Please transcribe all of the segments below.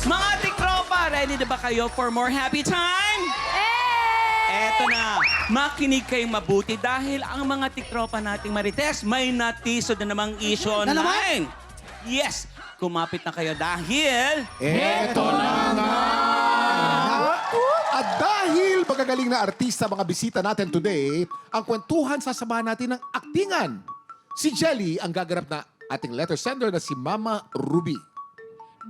Mga tiktropa, ready na ba kayo for more happy time? Eto na, makinig kayong mabuti dahil ang mga tiktropa nating Marites may natisod na namang issue online. Yes, kumapit na kayo dahil... Eto na nga! At dahil magagaling na artista mga bisita natin today, ang kwentuhan sasamahan natin ng aktingan. Si Jelly ang gaganap na ating letter sender na si Mama Ruby.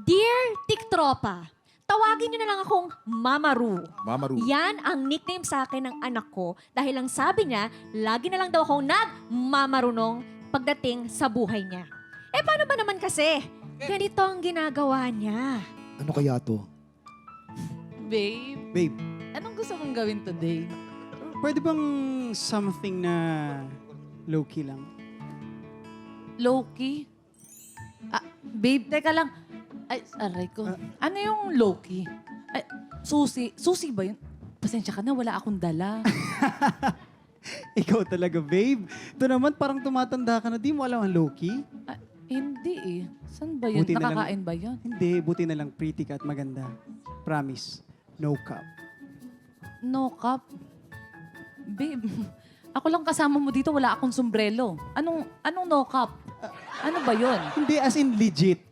Dear Tiktropa, tawagin niyo na lang akong Mama Ru. Mama Ruby. Yan ang nickname sa akin ng anak ko dahil ang sabi niya, lagi na lang daw akong nagmamarunong pagdating sa buhay niya. Eh paano ba naman kasi? Ganito ang ginagawa niya. Ano kaya to? Babe, Babe, anong gusto mong gawin today? pwede bang something na low-key lang? Low-key? Babe, teka lang. Ay, aray ko. Ano yung low-key? Ay, susi. Susi ba yun? Pasensya ka na, wala akong dala. Ikaw talaga, babe. Ito naman, parang tumatanda ka na. Di mo alam ang low-key? Hindi eh. Saan ba yun? Buti na lang- Nakakain ba yun? Hindi, buti na lang pretty ka at maganda. Promise. No cup. No cup? Babe, ako lang kasama mo dito, wala akong sombrero. Anong no cup? Ano ba yun? Hindi, as in legit.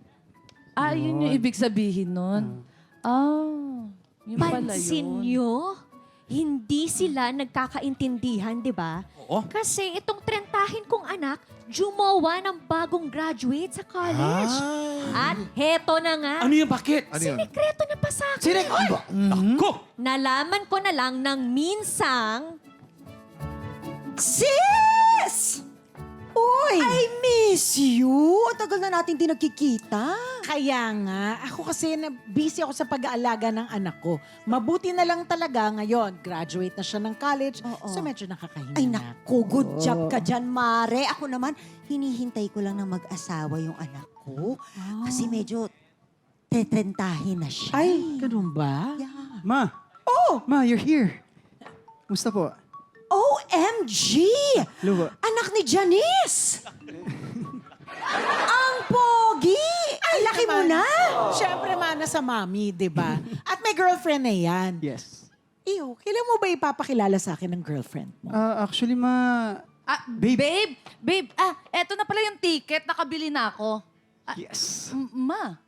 Yun yung ibig sabihin nun. Yun pala Pansin yun. niyo? Hindi sila nagkakaintindihan, di ba? Oo. Kasi itong 30 kong anak, jumawa ng bagong graduate sa college. At heto na nga, Ano yung bakit? Ano yun? sikreto na pa sa akin. Ako! Nalaman ko na lang ng minsang, Sis! Uy! I miss you! Ang tagal na natin di nagkikita. Kaya nga, ako kasi busy ako sa pag-aalaga ng anak ko. Mabuti na lang talaga ngayon. Graduate na siya ng college, Oo. so medyo nakakahinga Ay na. naku, good job ka dyan, Mare. Ako naman, hinihintay ko lang na mag-asawa yung anak ko. Kasi medyo tetrentahin na siya. Ay, ganun ba? Yeah. Ma! Oh! Ma, you're here. Musta po? OMG! Luwa. Anak ni Janice! Ang pogi! Ay, laki mo naman. na! Siyempre, mana sa mami, di ba? At may girlfriend na yan. Yes. Iyo, kailan mo ba ipapakilala sa akin ng girlfriend mo? Actually, ma... Babe! Eto na pala yung ticket. Nakabili na ako. Yes. Ma.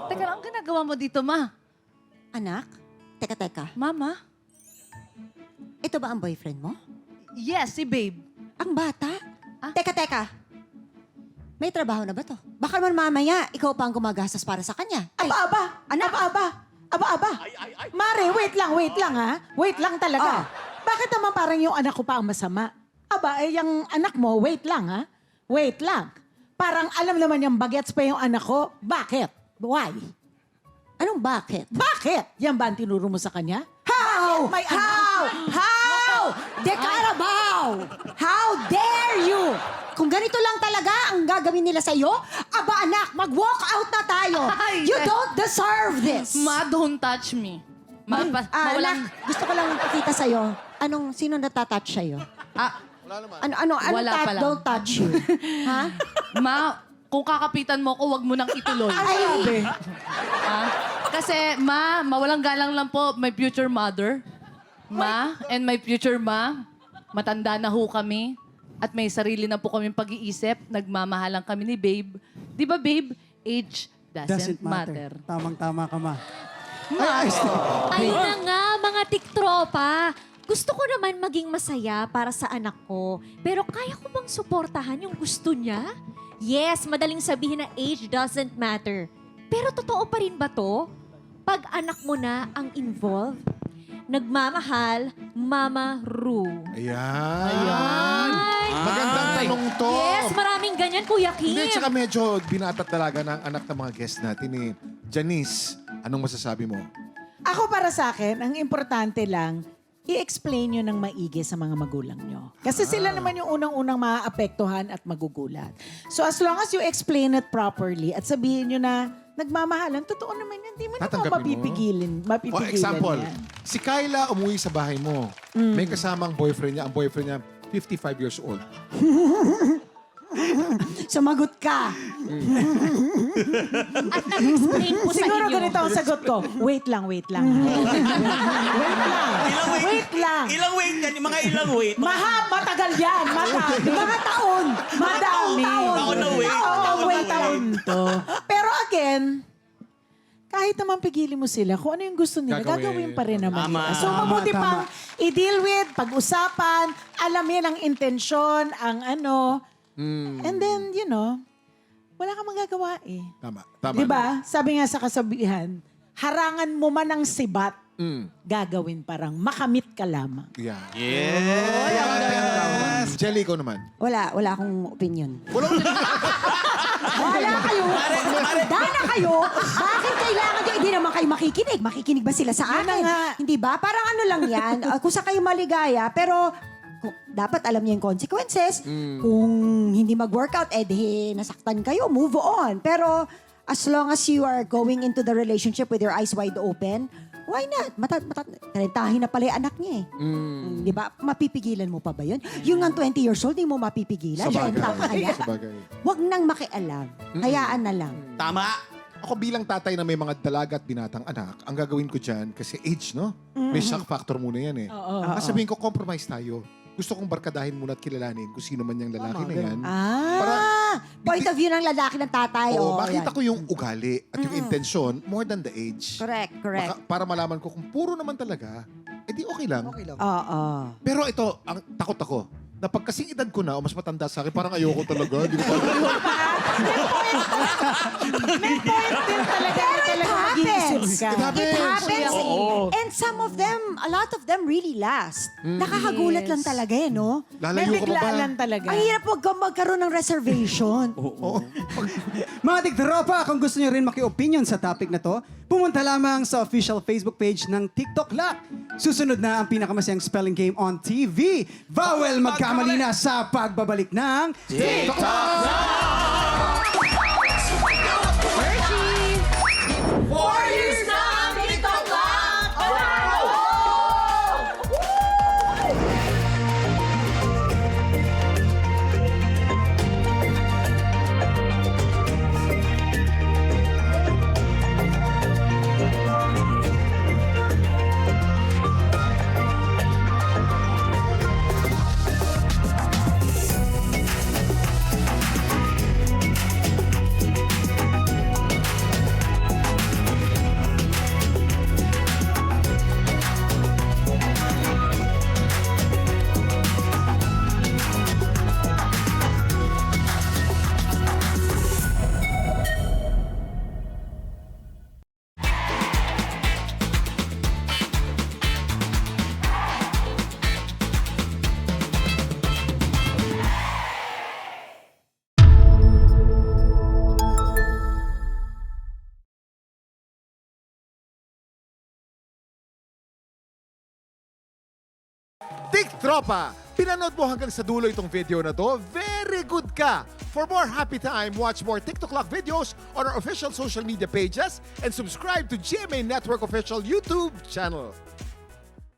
Teka lang, ang ginagawa mo dito, ma? Anak, teka. Mama? Ito ba ang boyfriend mo? Yes, si babe. Ang bata? Ah? Teka. May trabaho na ba to? Baka naman mamaya, ikaw pa ang gumagastos para sa kanya. Ay, Aba! anak. Aba! Mare, wait lang ha. Wait lang talaga. Bakit naman parang yung anak ko pa ang masama? Aba, yung anak mo, wait lang ha. Wait lang. Parang alam naman yung bagets pa yung anak ko. Bakit? Why? Anong bakit? Bakit? Yan ba ang tinuro mo sa kanya? How? May anak. How? De Carabao! How dare you? Kung ganito lang talaga ang gagawin nila sa'yo, aba anak, mag-walk out na tayo. Ay, You don't deserve this. Ma, don't touch me. Ma, mawalang... Anak, gusto ko lang ipakita sa'yo. Sino natatouch sa'yo? Ano Wala pa lang. don't touch you? Ha? Ma, kung kakapitan mo ko, wag mo nang ituloy. Ay, Kasi, ma, mawalang galang lang po, my future mother. Ma, and my future ma, matanda na ho kami. At may sarili na po kaming pag-iisip. Nagmamahalan kami ni babe. Di ba, babe? Age doesn't, matter. Tamang-tama ka, ma. ayun na nga mga tiktropa. Gusto ko naman maging masaya para sa anak ko. Pero kaya ko bang suportahan yung gusto niya? Yes, madaling sabihin na age doesn't matter. Pero totoo pa rin ba to? Pag anak mo na ang involved, nagmamahal, Mama Ru. Ayan. Ay, Magandang tanong to. yes, maraming ganyan, Kuya Kim. Hindi, tsaka medyo binata talaga ng anak ng mga guest natin ni Janice. Anong masasabi mo? Ako para sa akin, ang importante lang, i-explain nyo ng maigi sa mga magulang nyo. Kasi sila naman yung unang-unang maaapektuhan at magugulat. So as long as you explain it properly at sabihin nyo na nagmamahalan, totoo naman yan. Di mo naman Tatanggapin mo. mapipigilan For example, yan. si Kyla umuwi sa bahay mo. May kasamang boyfriend niya. Ang boyfriend niya, 55 years old. Sumagot ka. At nag-explain po sa Siguro inyo. ganito ang sagot ko. Wait lang. wait lang. Wait lang. Ilang wait yan? Mga ilang wait? Matagal yan. Madami. Mga taon. Madami. Taon na wait. Taon to. Pero again, kahit naman pigilin mo sila, kung ano yung gusto nila, Gagawin. gagawin pa rin naman Tama. nila. So mabuti Tama, pang i-deal with, pag-usapan, alamin ang intensyon, ang ano. And then, wala kang magagawa eh. Tama. Tama. Di ba? Sabi nga sa kasabihan, harangan mo man ang sibat, gagawin parang makamit ka lamang. Yeah. Yes! Jelly, ikaw naman. Wala akong opinion. Walang Wala kayo. Handa na kayo. Bakit kailangan nyo? Hindi naman kayo makikinig. Makikinig ba sila sa Yun na akin? nga. Hindi ba? Parang ano lang yan. Kung sa kayo maligaya, pero dapat alam niyo yung consequences. Kung hindi mag-workout, nasaktan kayo, move on. Pero as long as you are going into the relationship with your eyes wide open, why not? Talentahin na pala yung anak niya eh. Di ba? Mapipigilan mo pa ba yun? Yung nga 20 years old, di mo mapipigilan. Sa bagay. Talenta ka kaya? Sa bagay. Huwag nang makialam. Hayaan na lang. Tama. Ako bilang tatay na may mga dalaga at binatang anak, ang gagawin ko dyan, kasi age, no? May shock factor muna yan eh. Ang sabihin ko, compromise tayo. Gusto kong barkadahin muna at kilalanin kung sino man yung lalaki na yan. Point of view ng lalaki ng tatay. Oo, makita yan. ko yung ugali at yung intensyon more than the age. Correct. Para malaman ko kung puro naman talaga, edi okay lang. Oo. Pero ito, ang takot ako. Na pag kasing edad ko na o mas matanda sa akin, parang ayoko talaga. Hindi ko May point din talaga na talaga mag-iisip ka. It happens. It happens. Oo. And some of them, a lot of them really last. Nakakagulat lang talaga eh, no? May Lalayo ka pa ba? biglaan talaga. Ang hirap huwag kang magkaroon ng reservation. Mga tiktropa, kung gusto nyo rin maki-opinion sa topic na to, pumunta lamang sa official Facebook page ng TikTok Lock. Susunod na ang pinakamasayang spelling game on TV. Bawal magkamali na sa pagbabalik ng TikTok! Tiktropa! Pinanood mo hanggang sa dulo itong video na to? Very good ka! For more happy time, watch more TikTok Lock videos on our official social media pages and subscribe to GMA Network official YouTube channel.